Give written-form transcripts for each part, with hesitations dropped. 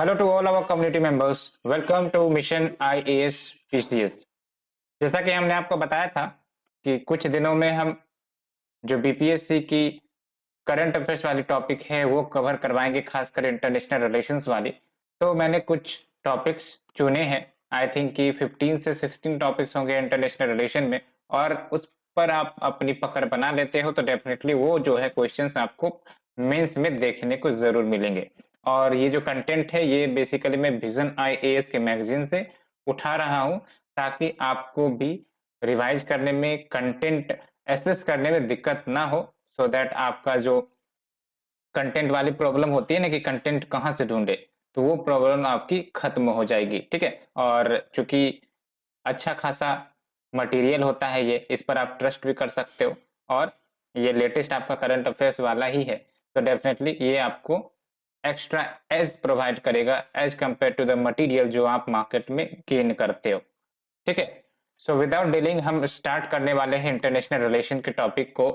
Hello to all our community members, welcome to mission IAS PCS. जैसा कि हमने आपको बताया था कि कुछ दिनों में हम जो बीपीएससी की करंट अफेयर्स वाली टॉपिक है वो कवर करवाएंगे, खासकर इंटरनेशनल रिलेशंस वाली। तो मैंने कुछ टॉपिक्स चुने हैं। आई थिंक कि 15 से 16 टॉपिक्स होंगे इंटरनेशनल रिलेशन में, और उस पर आप अपनी पकड़ बना लेते हो तो डेफिनेटली वो जो है क्वेश्चंस आपको मेंस में देखने को जरूर मिलेंगे। और ये जो कंटेंट है ये बेसिकली मैं विजन आईएएस के मैगजीन से उठा रहा हूँ, ताकि आपको भी रिवाइज करने में, कंटेंट एसेस करने में दिक्कत ना हो, सो दैट आपका जो कंटेंट वाली प्रॉब्लम होती है ना कि कंटेंट कहाँ से ढूंढे, तो वो प्रॉब्लम आपकी खत्म हो जाएगी। ठीक है। और चूंकि अच्छा खासा मटेरियल होता है ये, इस पर आप ट्रस्ट भी कर सकते हो, और ये लेटेस्ट आपका करंट अफेयर्स वाला ही है, तो डेफिनेटली ये आपको एक्स्ट्रा एज प्रोवाइड करेगा as compare to the material जो आप मार्केट में गेन करते हो। ठीक है। सो विदाउट डीलिंग हम स्टार्ट करने वाले हैं इंटरनेशनल रिलेशन के टॉपिक को।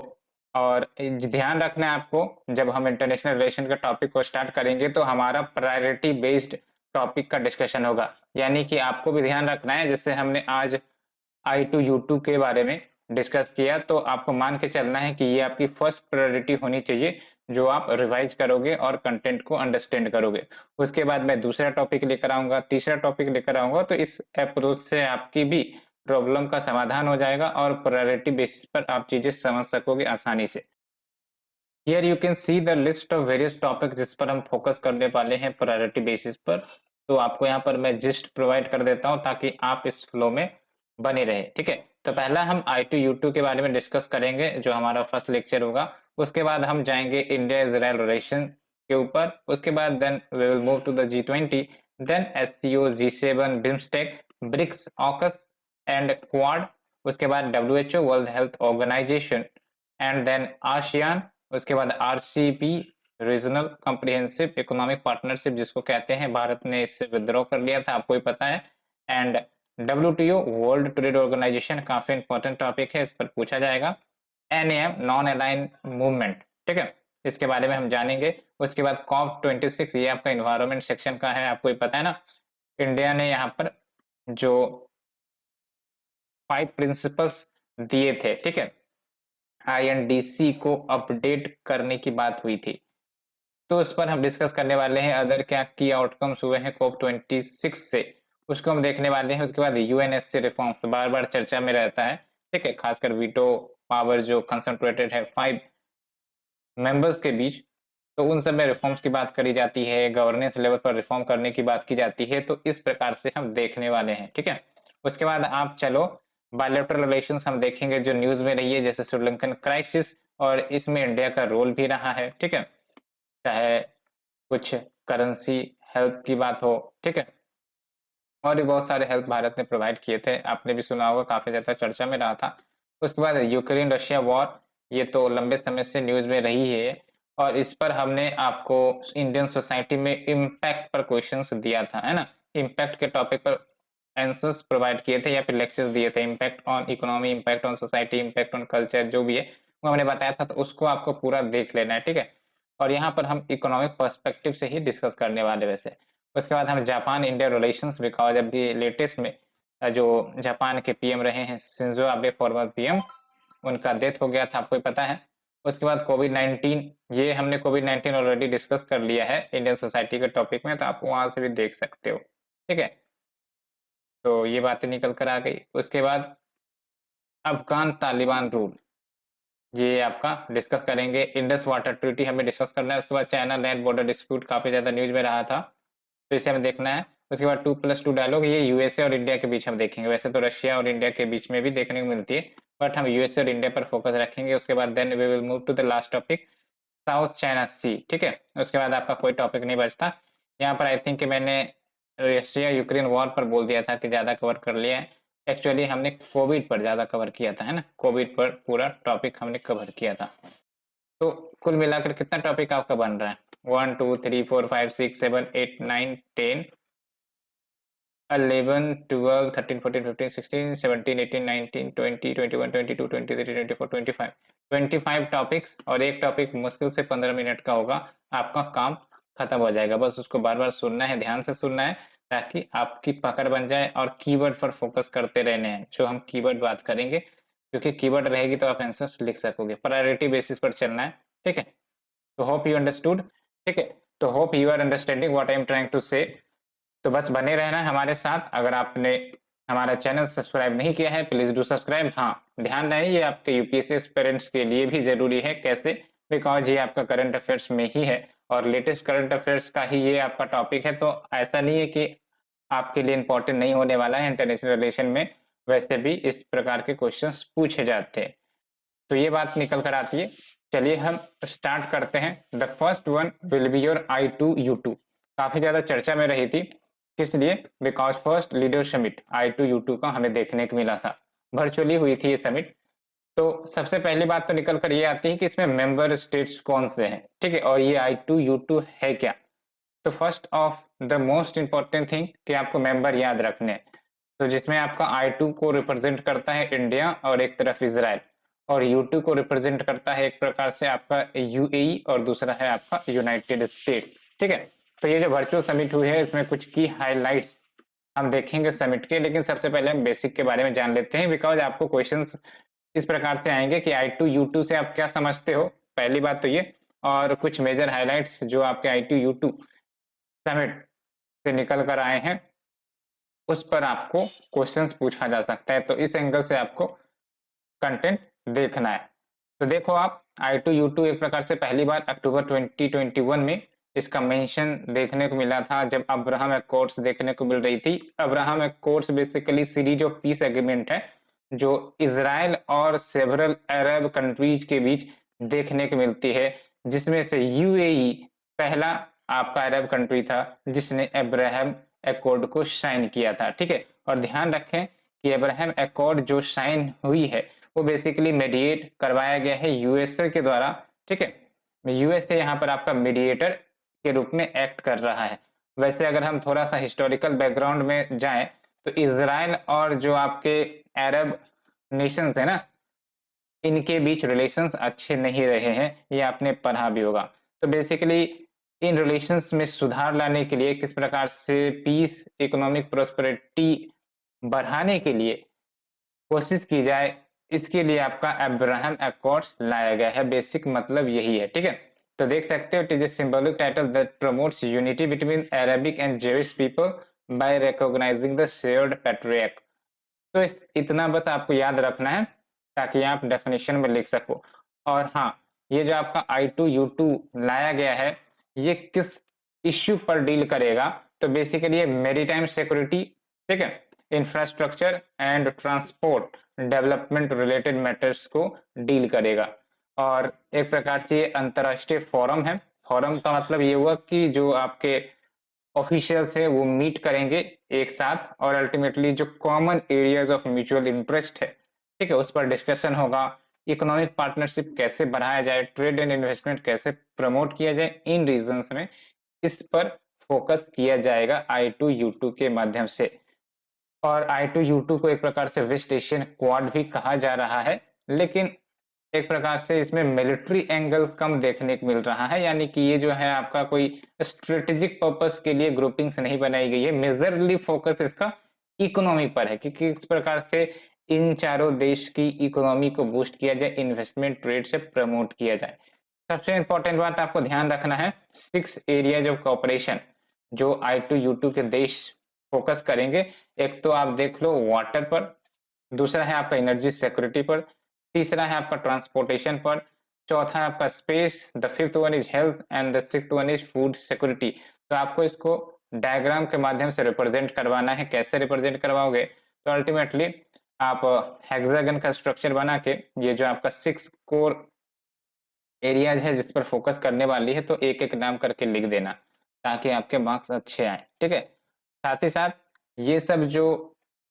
और ध्यान रखना है आपको, जब हम इंटरनेशनल रिलेशन के टॉपिक को स्टार्ट करेंगे तो हमारा प्रायोरिटी बेस्ड टॉपिक का डिस्कशन होगा। यानी कि आपको भी ध्यान रखना है, जैसे हमने आज आई टू यू टू के बारे में डिस्कस किया, तो आपको मान के चलना है कि ये आपकी फर्स्ट प्रायोरिटी होनी चाहिए जो आप रिवाइज करोगे और कंटेंट को अंडरस्टैंड करोगे। उसके बाद मैं दूसरा टॉपिक लेकर आऊंगा, तीसरा टॉपिक लेकर आऊंगा, तो इस अप्रोच से आपकी भी प्रॉब्लम का समाधान हो जाएगा और प्रायोरिटी बेसिस पर आप चीजें समझ सकोगे आसानी से। Here you can see the list of various topic जिस पर हम फोकस करने वाले हैं प्रायोरिटी बेसिस पर। तो आपको यहाँ पर मैं जिस्ट प्रोवाइड कर देता हूँ ताकि आप इस फ्लो में बने रहे। ठीक है। तो पहला हम आई टू यू टू के बारे में डिस्कस करेंगे, जो हमारा फर्स्ट लेक्चर होगा। उसके बाद हम जाएंगे इंडिया इजराइल रिलेशन के ऊपर। उसके बाद then we will move to the G20, then SCO, G7, BIMSTEC, BRICS, AUKUS and Quad. उसके बाद WHO, World Health Organization, and then ASEAN. उसके बाद RCP, Regional Comprehensive Economic Partnership जिसको कहते हैं, भारत ने इससे विद्रॉ कर लिया था, आपको ही पता है। And WTO, World Trade Organization, काफी इंपॉर्टेंट टॉपिक है, इस पर पूछा जाएगा। NAM, Non Aligned Movement. ठीक है, इसके बारे में हम जानेंगे। उसके बाद COP26, ये आपका इन्वायरमेंट सेक्शन का है, आपको ही पता है ना। इंडिया ने यहाँ पर जो 5 प्रिंसिपल्स दिए थे, ठीक है, आईएनडीसी को अपडेट करने की बात हुई थी, तो उस पर हम डिस्कस करने वाले हैं। अदर क्या की आउटकम्स हुए हैं COP26 से, उसको हम देखने वाले हैं। उसके बाद यूएनएससी रिफॉर्म्स बार बार चर्चा में रहता है। ठीक है, खासकर वीटो पावर जो कंसंट्रेटेड है 5 मेंबर्स के बीच, तो उन सब में रिफॉर्म्स की बात करी जाती है, गवर्नेंस लेवल पर रिफॉर्म करने की बात की जाती है, तो इस प्रकार से हम देखने वाले हैं। ठीक है। उसके बाद आप चलो बायलैटरल रिलेशंस हम देखेंगे जो न्यूज में रही है, जैसे श्रीलंकन क्राइसिस, और इसमें इंडिया का रोल भी रहा है। ठीक है, चाहे कुछ करेंसी हेल्प की बात हो, ठीक है, और भी बहुत सारे हेल्प भारत ने प्रोवाइड किए थे, आपने भी सुना होगा, काफी ज्यादा चर्चा में रहा था। उसके बाद यूक्रेन रशिया वॉर, ये तो लंबे समय से न्यूज में रही है, और इस पर हमने आपको इंडियन सोसाइटी में इम्पैक्ट पर क्वेश्चंस दिया था, है ना। इम्पैक्ट के टॉपिक पर आंसर्स प्रोवाइड किए थे या फिर लेक्चर्स दिए थे। Impact on economy, impact on society, impact on culture, जो भी है वो हमने बताया था, तो उसको आपको पूरा देख लेना है। ठीक है, और यहाँ पर हम इकोनॉमिक पर्सपेक्टिव से ही डिस्कस करने वाले वैसे। उसके बाद हम जापान इंडिया रिलेशंस, बिकॉज अभी लेटेस्ट में जो जापान के पीएम रहे हैं शिंजो आबे, फॉर्मर पीएम, उनका डेथ हो गया था, आपको पता है। उसके बाद कोविड-19, ये हमने कोविड-19 ऑलरेडी डिस्कस कर लिया है इंडियन सोसाइटी के टॉपिक में, तो आप वहां से भी देख सकते हो। ठीक है, तो ये बातें निकल कर आ गई। उसके बाद अफगान तालिबान रूल, ये आपका डिस्कस करेंगे। इंडस वाटर ट्रीटी हमें डिस्कस करना है। उसके बाद चाइना लैंड बॉर्डर डिस्प्यूट, काफी ज्यादा न्यूज में रहा था, तो इसे हमें देखना है। उसके बाद 2+2 डायलॉग, ये यूएसए और इंडिया के बीच हम देखेंगे। वैसे तो रशिया और इंडिया के बीच में भी देखने को मिलती है, बट हम यूएसए और इंडिया पर फोकस रखेंगे। उसके बाद then we will move to the last topic, South China Sea. ठीक है, उसके बाद आपका कोई टॉपिक नहीं बचता। यहाँ पर आई थिंक कि मैंने रशिया यूक्रेन वॉर पर बोल दिया था कि ज्यादा कवर कर लिया है। एक्चुअली हमने कोविड पर ज्यादा कवर किया था, है ना, कोविड पर पूरा टॉपिक हमने कवर किया था। तो कुल मिलाकर कितना टॉपिक आपका बन रहा है? 1 2 3 4 5 6 7 8 9 10 11 12 13 14 15 16 17 18 19 20 21 22 23 24 25 25 टॉपिक्स, और एक टॉपिक मुश्किल से 15 मिनट का होगा, आपका काम खत्म हो जाएगा। बस उसको बार-बार सुनना है, ध्यान से सुनना है ताकि आपकी पकड़ बन जाए और कीवर्ड पर फोकस करते रहने हैं, जो हम कीवर्ड बात करेंगे, क्योंकि कीवर्ड रहेगी तो आप आंसर्स लिख सकोगे। प्रायोरिटी बेसिस पर चलना है, ठीक है? तो होप यू अंडरस्टूड, ठीक है? तो hope you are understanding what I am trying to say. तो बस बने रहना हमारे साथ। अगर आपने हमारा चैनल सब्सक्राइब नहीं किया है, प्लीज डू सब्सक्राइब। हाँ, ध्यान रहे ये आपके यूपीएससी एस्पिरेंट्स के लिए भी जरूरी है। कैसे? बिकॉज ये आपका करंट अफेयर्स में ही है और लेटेस्ट करंट अफेयर्स का ही ये आपका टॉपिक है। तो ऐसा नहीं है कि आपके लिए इंपॉर्टेंट नहीं होने वाला है। इंटरनेशनल रिलेशन में वैसे भी इस प्रकार के क्वेश्चंस पूछे जाते हैं, तो ये बात निकल कर आती है। चलिए हम स्टार्ट करते हैं। The first one will be your I2U2। काफी ज्यादा चर्चा में रही थी, किस लिए? Because first leader summit I2U2 का हमें देखने को मिला था, वर्चुअली हुई थी ये समिट। तो सबसे पहली बात तो निकल कर ये आती है कि इसमें मेंबर स्टेट्स कौन से हैं, ठीक है, और ये I2U2 है क्या। तो first of the most important thing कि आपको मेंबर याद रखने हैं। तो जिसमें आपका I2 को रिप्रेजेंट करता है इंडिया और एक तरफ इजराइल, और U2 को रिप्रेजेंट करता है एक प्रकार से आपका UAE और दूसरा है आपका यूनाइटेड स्टेट, ठीक है। तो ये जो वर्चुअल समिट हुई है इसमें कुछ की हाइलाइट्स हम देखेंगे समिट के, लेकिन सबसे पहले हम बेसिक के बारे में जान लेते हैं। बिकॉज आपको क्वेश्चंस इस प्रकार से आएंगे कि I2U2 से आप क्या समझते हो, पहली बात तो ये, और कुछ मेजर हाइलाइट्स जो आपके I2U2 समिट से निकल कर आए हैं उस पर आपको क्वेश्चंस पूछा जा सकता है। तो इस एंगल से आपको कंटेंट देखना है। तो देखो आप, I2U2 एक प्रकार से पहली बार अक्टूबर 2021 में इसका मेंशन देखने को मिला था, जब अब्राहम एकॉर्ड्स देखने को मिल रही थी। Abraham Accords basically series of peace agreement है जो इजराइल और सेवरल अरब कंट्रीज के बीच देखने को मिलती है, जिसमें से UAE पहला आपका अरब कंट्री था जिसने अब्राहम एकॉर्ड को साइन किया था, ठीक है। और ध्यान रखें कि अब्राहम एकॉर्ड जो साइन हुई है वो बेसिकली मेडिएट करवाया गया है यूएसए के द्वारा, ठीक है। यूएसए यहाँ पर आपका मीडिएटर के रूप में एक्ट कर रहा है। वैसे अगर हम थोड़ा सा हिस्टोरिकल बैकग्राउंड में जाएं तो इजराइल और जो आपके अरब नेशंस है ना, इनके बीच रिलेशंस अच्छे नहीं रहे हैं, ये आपने पढ़ा भी होगा। तो बेसिकली इन रिलेशंस में सुधार लाने के लिए, किस प्रकार से पीस इकोनॉमिक प्रोस्पेरिटी बढ़ाने के लिए कोशिश की जाए, इसके लिए आपका अब्राहम अकॉर्ड्स लाया गया है। बेसिक मतलब यही है, ठीक है। तो देख सकते हो, it is a symbolic title that promotes unity between Arabic and Jewish people by recognising the shared patriarch. तो इतना बस आपको याद रखना है ताकि आप डेफिनेशन में लिख सको। और हाँ, ये जो आपका I2U2 लाया गया है ये किस इश्यू पर डील करेगा, तो बेसिकली ये मेरीटाइम सिक्योरिटी, ठीक है, infrastructure and transport development related matters को डील करेगा। और एक प्रकार से ये अंतरराष्ट्रीय फोरम है। फोरम का मतलब ये हुआ कि जो आपके ऑफिशियल्स है वो मीट करेंगे एक साथ और अल्टीमेटली जो common areas of mutual interest है, ठीक है, उस पर डिस्कशन होगा। इकोनॉमिक पार्टनरशिप कैसे बढ़ाया जाए, ट्रेड एंड इन्वेस्टमेंट कैसे प्रमोट किया जाए इन रीजन्स में, इस पर फोकस किया जाएगा I2U2 के माध्यम से। और I2U2 को एक प्रकार से वेस्ट एशियन क्वाड भी कहा जा रहा है, लेकिन एक प्रकार से इसमें मिलिट्री एंगल कम देखने को मिल रहा है। यानी कि ये जो है आपका कोई स्ट्रेटेजिक पर्पस के लिए ग्रुपिंग्स नहीं बनाई गई है। मेजरली फोकस इसका इकोनॉमी पर है कि किस प्रकार से इन चारों देश की इकोनॉमी को बूस्ट किया जाए, इन्वेस्टमेंट ट्रेड से प्रमोट किया जाए। सबसे इंपॉर्टेंट बात आपको ध्यान रखना है, 6 एरियाज ऑफ कॉपरेशन जो I2U2 के देश फोकस करेंगे। एक तो आप देख लो वाटर पर, दूसरा है आपका एनर्जी सिक्योरिटी पर, तीसरा है आपका ट्रांसपोर्टेशन पर, चौथा है आपका space, the fifth one is health and the sixth one is food security. तो आपको इसको डायग्राम के माध्यम से रिप्रेजेंट करवाना है। कैसे रिप्रेजेंट करवाओगे, तो अल्टीमेटली आप हेक्सागन का स्ट्रक्चर बना के ये जो आपका 6 कोर एरियाज है जिस पर फोकस करने वाली है, तो एक एक नाम करके लिख देना ताकि आपके मार्क्स अच्छे आए, ठीक है। साथ ही साथ ये सब जो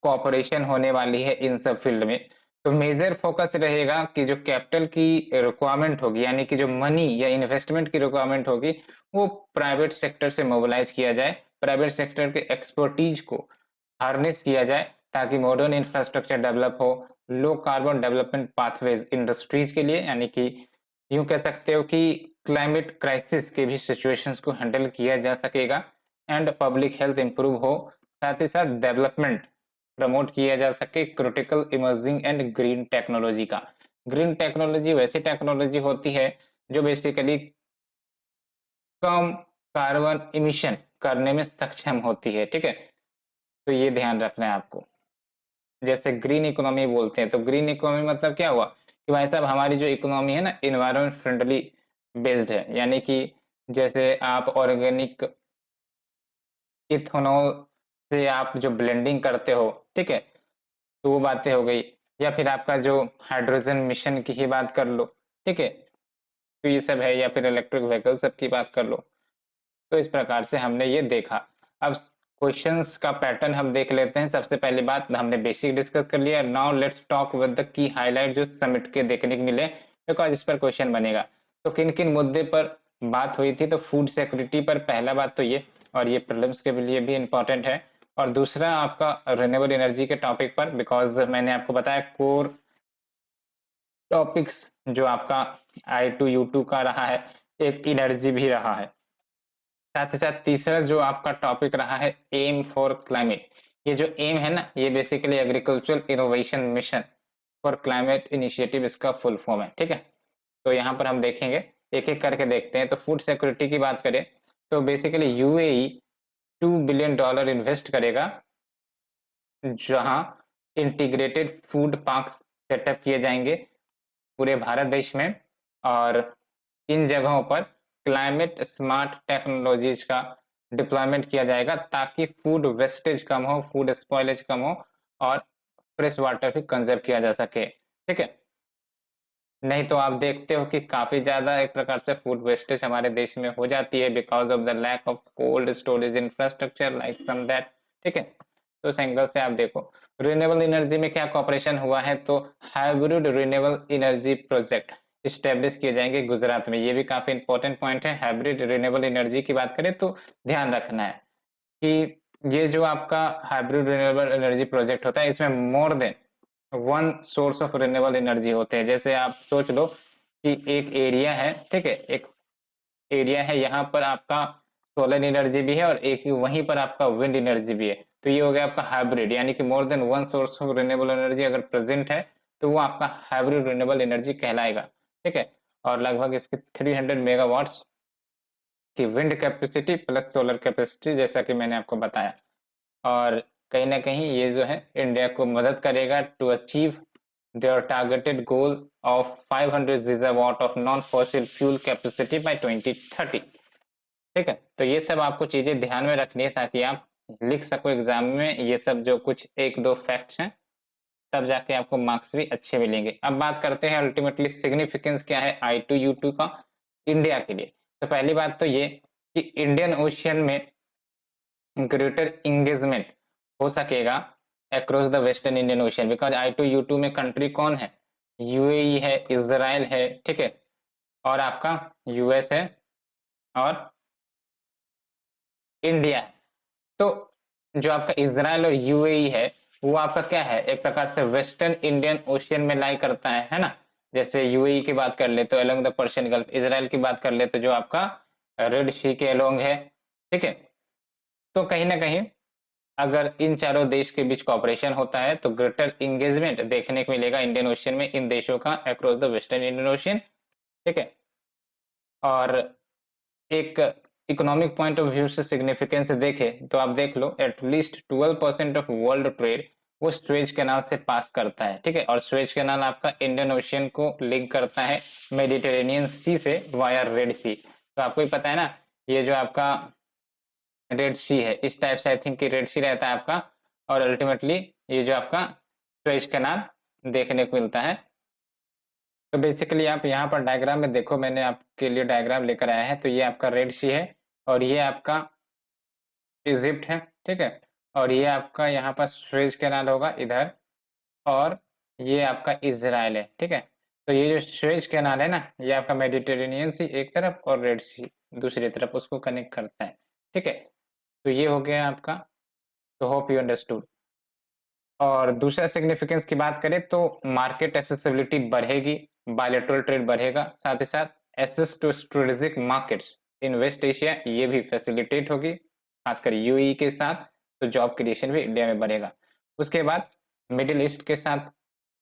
कॉपरेशन होने वाली है इन सब फील्ड में, तो मेजर फोकस रहेगा कि जो कैपिटल की रिक्वायरमेंट होगी, यानी कि जो मनी या इन्वेस्टमेंट की रिक्वायरमेंट होगी, वो प्राइवेट सेक्टर से मोबिलाइज किया जाए, प्राइवेट सेक्टर के एक्सपर्टीज को हार्नेस किया जाए ताकि मॉडर्न इंफ्रास्ट्रक्चर डेवलप हो, low carbon development pathways industries के लिए, यानी कि यूं कह सकते हो कि क्लाइमेट क्राइसिस के भी सिचुएशंस को हैंडल किया जा सकेगा एंड पब्लिक हेल्थ इंप्रूव हो, साथ ही साथ डेवलपमेंट प्रमोट किया जा सके critical emerging and green technology का। ग्रीन टेक्नोलॉजी वैसी टेक्नोलॉजी होती है जो बेसिकली कम कार्बन इमिशन करने में सक्षम होती है, ठीक है। तो ये ध्यान रखना है आपको। जैसे ग्रीन इकोनॉमी बोलते हैं, तो ग्रीन इकोनॉमी मतलब क्या हुआ कि भाई साहब हमारी जो इकोनॉमी है ना इन्वायरमेंट फ्रेंडली बेस्ड है, यानी कि जैसे आप ऑर्गेनिक इथेनॉल से आप जो ब्लेंडिंग करते हो, ठीक है, तो वो बातें हो गई। या फिर आपका जो हाइड्रोजन मिशन की ही बात कर लो, ठीक है, तो ये सब है, या फिर इलेक्ट्रिक व्हीकल सब की बात कर लो। तो इस प्रकार से हमने ये देखा। अब क्वेश्चंस का पैटर्न हम देख लेते हैं। सबसे पहली बात हमने बेसिक डिस्कस कर लिया। Now let's talk with the key highlight जो समिट के देखने को मिले, बिकॉज इस पर क्वेश्चन बनेगा। तो किन किन मुद्दे पर बात हुई थी, तो फूड सिक्योरिटी पर पहला बात तो ये, और ये प्रीलिम्स के लिए भी इंपॉर्टेंट है। और दूसरा आपका रिन्यूएबल एनर्जी के टॉपिक पर, बिकॉज मैंने आपको बताया कोर टॉपिक्स जो आपका I2U2 का रहा है, एक एनर्जी भी रहा है। साथ ही साथ तीसरा जो आपका टॉपिक रहा है एम फॉर क्लाइमेट। ये जो एम है ना, ये basically agricultural innovation mission for climate initiative इसका फुल फॉर्म है, ठीक है। तो यहाँ पर हम देखेंगे, एक एक करके देखते हैं। तो फूड सिक्योरिटी की बात करें तो बेसिकली यूएई $2 बिलियन इन्वेस्ट करेगा, जहां इंटीग्रेटेड फूड पार्क सेटअप किए जाएंगे पूरे भारत देश में, और इन जगहों पर क्लाइमेट स्मार्ट टेक्नोलॉजीज का डिप्लॉयमेंट किया जाएगा ताकि फूड वेस्टेज कम हो, फूड स्पॉइलेज कम हो, और फ्रेश वाटर भी कंजर्व किया जा सके, ठीक है। नहीं तो आप देखते हो कि काफी ज्यादा एक प्रकार से फूड वेस्टेज हमारे देश में हो जाती है because of the lack of cold storage infrastructure like some that, ठीक है। तो इस एंगल से आप देखो रिन्यूएबल एनर्जी में क्या कॉपरेशन हुआ है, तो hybrid renewable energy project establish किए जाएंगे गुजरात में। ये भी काफी इंपॉर्टेंट पॉइंट है। हाइब्रिड रिन्यूएबल एनर्जी की बात करें तो ध्यान रखना है कि ये जो आपका हाइब्रिड रिन्यूएबल एनर्जी प्रोजेक्ट होता है, इसमें more than one source of renewable energy होते हैं। जैसे आप सोच लो कि एक एरिया है, ठीक है, एक एरिया है, यहाँ पर आपका सोलर एनर्जी भी है और एक वहीं पर आपका विंड एनर्जी भी है। तो ये हो गया आपका हाइब्रिड, यानी कि more than one source of renewable energy अगर प्रेजेंट है तो वो आपका हाइब्रिड रिन्यूएबल एनर्जी कहलाएगा, ठीक है। और लगभग इसके 300 मेगावाट्स की wind capacity plus solar capacity, जैसा कि मैंने आपको बताया। और कहीं ना कहीं ये जो है इंडिया को मदद करेगा to achieve their targeted goal of 500 gigawatt of non fossil fuel capacity by 2030, ठीक है। तो ये सब आपको चीजें ध्यान में रखनी है ताकि आप लिख सको एग्जाम में। ये सब जो कुछ एक दो फैक्ट्स हैं, तब जाके आपको मार्क्स भी अच्छे मिलेंगे। अब बात करते हैं अल्टीमेटली सिग्निफिकेंस क्या है I2U2 का इंडिया के लिए। तो पहली बात तो ये कि इंडियन ओशियन में ग्रेटर इंगेजमेंट हो सकेगा across the western Indian ocean, because I2U2 में कंट्री कौन है, यूएई है, इजराइल है, ठीक है, और आपका यूएस है और इंडिया है। तो जो आपका इजराइल और यूएई है वो आपका क्या है, एक प्रकार से वेस्टर्न इंडियन ओशियन में लाई करता है ना। जैसे यूएई की बात कर ले तो along the Persian gulf, Israel की बात कर ले तो जो आपका रेड सी के अलोंग है, ठीक है। तो कहीं ना कहीं अगर इन चारों देश के बीच कॉपरेशन होता है तो ग्रेटर इंगेजमेंट देखने को मिलेगा इंडियन ओशियन में इन देशों का across the western Indian ocean, ठीक है। और एक इकोनॉमिक पॉइंट ऑफ व्यू से सिग्निफिकेंस देखे तो आप देख लो एटलीस्ट 12% ऑफ वर्ल्ड ट्रेड वो स्वेज कैनाल से पास करता है, ठीक है। और स्वेज कैनाल आपका इंडियन ओशियन को लिंक करता है मेडिटेरेनियन सी से वाया रेड सी। तो आपको ही पता है ना, ये जो आपका रेड सी है इस टाइप से आई थिंक कि रेड सी रहता है आपका, और अल्टीमेटली ये जो आपका स्वेज कैनाल देखने को मिलता है। तो बेसिकली आप यहाँ पर डायग्राम में देखो, मैंने आपके लिए डायग्राम लेकर आया है। तो ये आपका रेड सी है और ये आपका इजिप्ट है, ठीक है। और ये आपका यहाँ पर स्वेज कैनाल होगा इधर, और ये आपका इजराइल है, ठीक है। तो ये जो स्वेज कैनाल है ना, ये आपका मेडिटेरेनियन सी एक तरफ और रेड सी दूसरी तरफ उसको कनेक्ट करता है, ठीक है। तो ये हो गया आपका। तो होप यू अंडरस्टूड। और दूसरा सिग्निफिकेंस की बात करें तो मार्केट एसेसिबिलिटी बढ़ेगी, बायलैटरल ट्रेड बढ़ेगा, साथ ही साथ access to strategic markets in West Asia, ये भी फैसिलिटेट होगी खासकर यूएई के साथ, तो जॉब क्रिएशन भी इंडिया में बढ़ेगा। उसके बाद मिडिल ईस्ट के साथ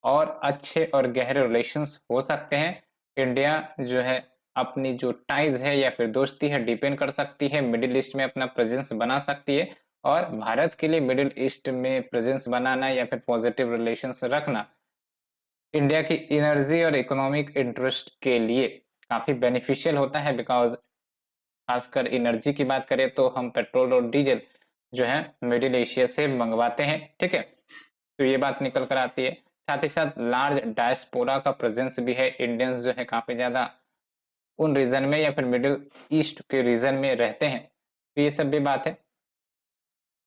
और अच्छे और गहरे रिलेशंस हो सकते हैं। इंडिया जो है अपनी जो टाइज है या फिर दोस्ती है डिपेंड कर सकती है, मिडिल ईस्ट में अपना प्रेजेंस बना सकती है, और भारत के लिए मिडिल ईस्ट में प्रेजेंस बनाना या फिर पॉजिटिव रिलेशंस रखना इंडिया की एनर्जी और इकोनॉमिक इंटरेस्ट के लिए काफी बेनिफिशियल होता है, बिकॉज खासकर एनर्जी की बात करें तो हम पेट्रोल और डीजल जो है मिडिल एशिया से मंगवाते हैं, ठीक है। तो ये बात निकल कर आती है। साथ ही साथ लार्ज डायस्पोरा का प्रेजेंस भी है, इंडियंस जो है काफी ज्यादा उन रीजन में या फिर मिडिल ईस्ट के रीजन में रहते हैं, तो ये सब भी बात है,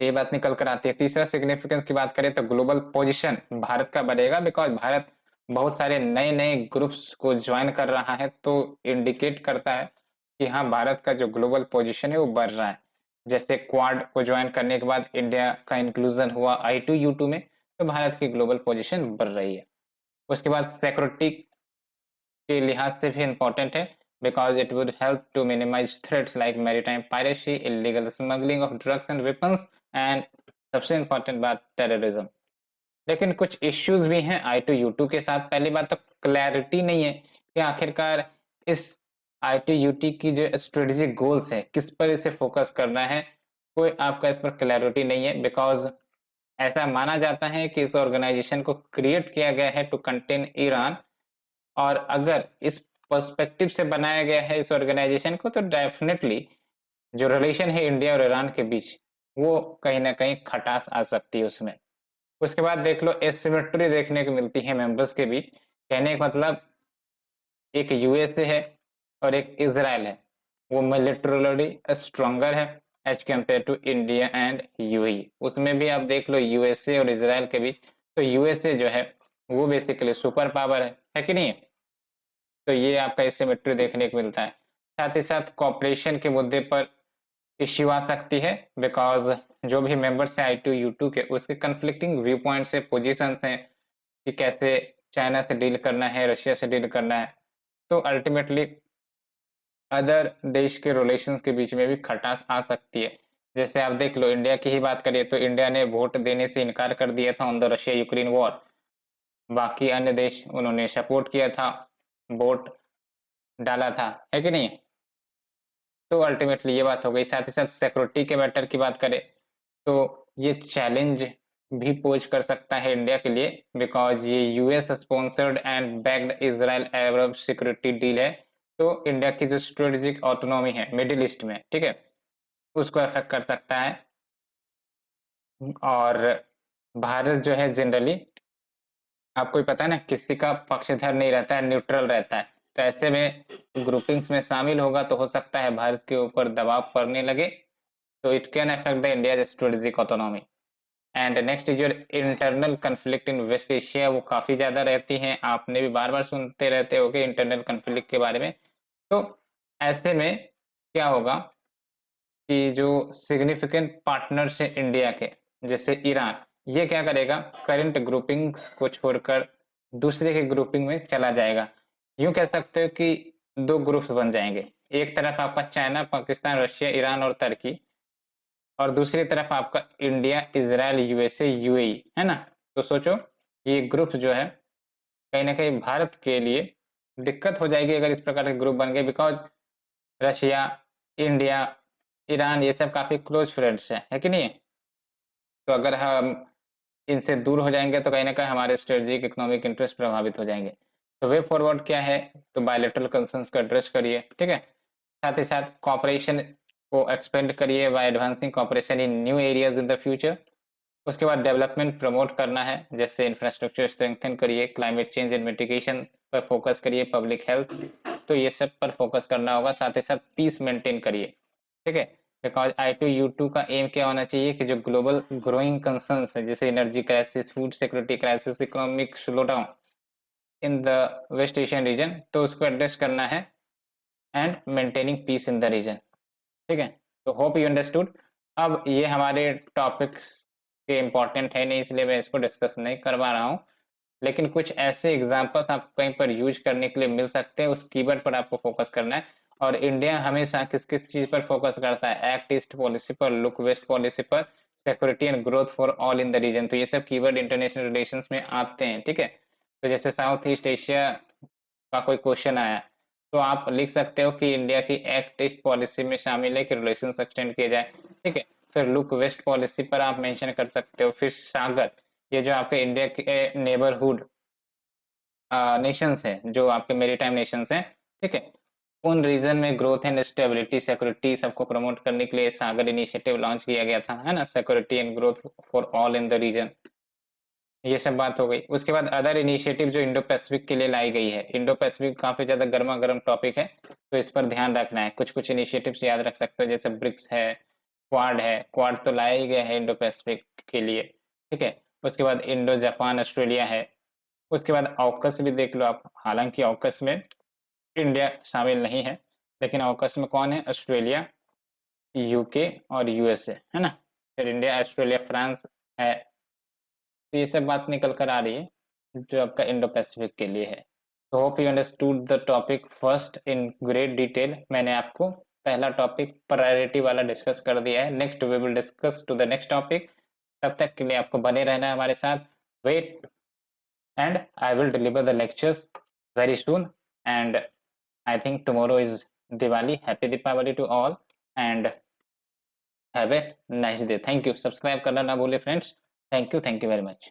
ये बात निकल कर आती है। तीसरा सिग्निफिकेंस की बात करें तो ग्लोबल पोजीशन भारत का बढ़ेगा, बिकॉज भारत बहुत सारे नए नए ग्रुप्स को ज्वाइन कर रहा है, तो इंडिकेट करता है कि हाँ भारत का जो ग्लोबल पोजीशन है वो बढ़ रहा है। जैसे क्वाड को ज्वाइन करने के बाद इंडिया का इंक्लूजन हुआ I2U2 में, तो भारत की ग्लोबल पोजीशन बढ़ रही है। उसके बाद सिक्योरिटी के लिहाज से भी इम्पोर्टेंट है, because it would help to minimise threats like maritime piracy, illegal smuggling of drugs and weapons, and सबसे इम्पोर्टेंट बात टेररिज्म। लेकिन कुछ इश्यूज भी हैं I2U2 के साथ। पहली बात तो क्लैरिटी नहीं है कि आखिरकार इस I2U2 की जो स्ट्रेटेजिक गोल्स है किस पर इसे फोकस करना है, कोई आपका इस पर क्लैरिटी नहीं है, बिकॉज ऐसा माना जाता है कि इस ऑर्गेनाइजेशन को क्रिएट किया गया है टू कंटेन ईरान, और अगर इस पर्सपेक्टिव से बनाया गया है इस ऑर्गेनाइजेशन को, तो डेफिनेटली जो रिलेशन है इंडिया और ईरान के बीच वो कहीं ना कहीं खटास आ सकती है उसमें। उसके बाद देख लो एसिमेट्री देखने को मिलती है मेंबर्स के बीच, कहने का मतलब एक यूएसए है और एक इजराइल है, वो मिलिटरली स्ट्रॉन्गर है as compare to India and UAE. उसमें भी आप देख लो यूएसए और इजराइल के बीच, तो यूएसए जो है वो बेसिकली सुपर पावर है कि नहीं है? तो ये आपका एसिमेट्री देखने को मिलता है। साथ ही साथ कॉपरेशन के मुद्दे पर इश्यू आ सकती है, बिकॉज जो भी मेंबर्स हैं I2U2 के, उसके कंफ्लिक्टिंग व्यू पॉइंट्स है, पोजीशंस हैं कि कैसे चाइना से डील करना है, रशिया से डील करना है, तो अल्टीमेटली अदर देश के रिलेशंस के बीच में भी खटास आ सकती है। जैसे आप देख लो इंडिया की ही बात करिए तो इंडिया ने वोट देने से इनकार कर दिया था on the Russia Ukraine war, बाकी अन्य देश उन्होंने सपोर्ट किया था, वोट डाला था, है कि नहीं? तो अल्टीमेटली ये बात हो गई। साथ ही साथ सिक्योरिटी के मैटर की बात करें तो ये चैलेंज भी पोज कर सकता है इंडिया के लिए, बिकॉज ये US sponsored and backed Israel Arab security deal है, तो इंडिया की जो स्ट्रेटेजिक ऑटोनॉमी है मिडिल ईस्ट में, ठीक है, उसको अफेक्ट कर सकता है। और भारत जो है जनरली आपको ही पता है ना किसी का पक्षधर नहीं रहता है, न्यूट्रल रहता है, तो ऐसे में ग्रुपिंग्स में शामिल होगा तो हो सकता है भारत के ऊपर दबाव पड़ने लगे, तो it can affect the India strategic autonomy. And next जो इंटरनल कन्फ्लिक्ट इन वेस्ट एशिया वो काफी ज्यादा रहती हैं, आपने भी बार बार सुनते रहते होगे इंटरनल कन्फ्लिक्ट के बारे में। तो ऐसे में क्या होगा कि जो सिग्निफिकेंट पार्टनर्स है इंडिया के, जैसे ईरान, ये क्या करेगा, करंट ग्रुपिंग्स को छोड़कर दूसरे के ग्रुपिंग में चला जाएगा। यूं कह सकते हो कि दो ग्रुप्स बन जाएंगे, एक तरफ आपका चाइना, पाकिस्तान, रशिया, ईरान और तुर्की, और दूसरी तरफ आपका इंडिया, इजराइल, यूएसए, यूएई, है ना? तो सोचो ये ग्रुप जो है कहीं ना कहीं भारत के लिए दिक्कत हो जाएगी अगर इस प्रकार के ग्रुप बन गए, बिकॉज रशिया, इंडिया, ईरान ये सब काफी क्लोज फ्रेंड्स है कि नहीं? तो अगर हम इनसे दूर हो जाएंगे तो कहीं ना कहीं हमारे स्ट्रेटेजिक इकोनॉमिक इंटरेस्ट प्रभावित हो जाएंगे। तो वे फॉरवर्ड क्या है, तो बायलैटरल कंसर्न्स को एड्रेस करिए, ठीक है। साथ ही साथ कॉपरेशन को एक्सपेंड करिए by advancing cooperation in new areas in the future. उसके बाद डेवलपमेंट प्रमोट करना है, जैसे इंफ्रास्ट्रक्चर स्ट्रेंथन करिए, क्लाइमेट चेंज एंड मिटिगेशन पर फोकस करिए, पब्लिक हेल्थ, तो ये सब पर फोकस करना होगा। साथ ही साथ पीस मेंटेन करिए, ठीक है, बिकॉज I2U2 का एम क्या होना चाहिए कि जो ग्लोबल ग्रोइंग कंसर्न्स है जैसे energy crisis, food security crisis, economic slowdown in the West Asian region, तो उसको एड्रेस करना है, and maintaining peace in the region, ठीक है। तो होप यू अंडरस्टूड। अब ये हमारे टॉपिक्स के इम्पोर्टेंट है नहीं, इसलिए मैं इसको डिस्कस नहीं करवा रहा हूँ। लेकिन कुछ ऐसे एग्जांपल्स आपको कहीं पर यूज करने के लिए मिल सकते हैं, उस कीवर्ड पर आपको फोकस करना है। और इंडिया हमेशा किस किस चीज पर फोकस करता है, एक्ट ईस्ट पॉलिसी पर, लुक वेस्ट पॉलिसी पर, security and growth for all in the region. तो ये सब कीवर्ड इंटरनेशनल रिलेशंस में आते हैं, ठीक है। तो जैसे साउथ ईस्ट एशिया का कोई क्वेश्चन आया तो आप लिख सकते हो कि इंडिया की एक्ट ईस्ट पॉलिसी में शामिल है कि रिलेशन एक्सटेंड किए जाए, ठीक है। फिर लुक वेस्ट पॉलिसी पर आप मेंशन कर सकते हो। फिर सागर, ये जो आपके इंडिया के नेबरहुड नेशंस हैं, जो आपके मेरीटाइम नेशंस हैं, ठीक है, उन रीजन में ग्रोथ एंड स्टेबिलिटी सिक्योरिटी सबको प्रमोट करने के लिए सागर इनिशिएटिव लॉन्च किया गया था, है ना, security and growth for all in the region. ये सब बात हो गई। उसके बाद अदर इनिशिएटिव जो इंडो पैसिफिक के लिए लाई गई है, इंडो पैसिफिक काफी ज्यादा गर्मा गर्म टॉपिक है, तो इस पर ध्यान रखना है। कुछ कुछ इनिशिएटिव्स याद रख सकते हो, जैसे ब्रिक्स है, क्वाड है, क्वाड तो लाया ही गया है इंडो पैसिफिक के लिए, ठीक है। उसके बाद इंडो जापान ऑस्ट्रेलिया है। उसके बाद ऑकस भी देख लो आप, हालांकि ऑकस में इंडिया शामिल नहीं है, लेकिन ऑकस में कौन है, ऑस्ट्रेलिया, यूके और यूएसए, है ना। फिर इंडिया, ऑस्ट्रेलिया, फ्रांस है। तो ये सब बात निकल कर आ रही है जो आपका इंडो पैसिफिक के लिए है। तो hope you understood the topic first in great detail. मैंने आपको पहला टॉपिक प्रायोरिटी वाला डिस्कस कर दिया है। Next we will discuss to the next topic. तब तक के लिए आपको बने रहना है हमारे साथ। Wait and I will deliver the lectures very soon. And I think tomorrow is Diwali. Happy Deepavali to all and have a nice day. Thank you. Subscribe करना ना भूले friends. Thank you very much.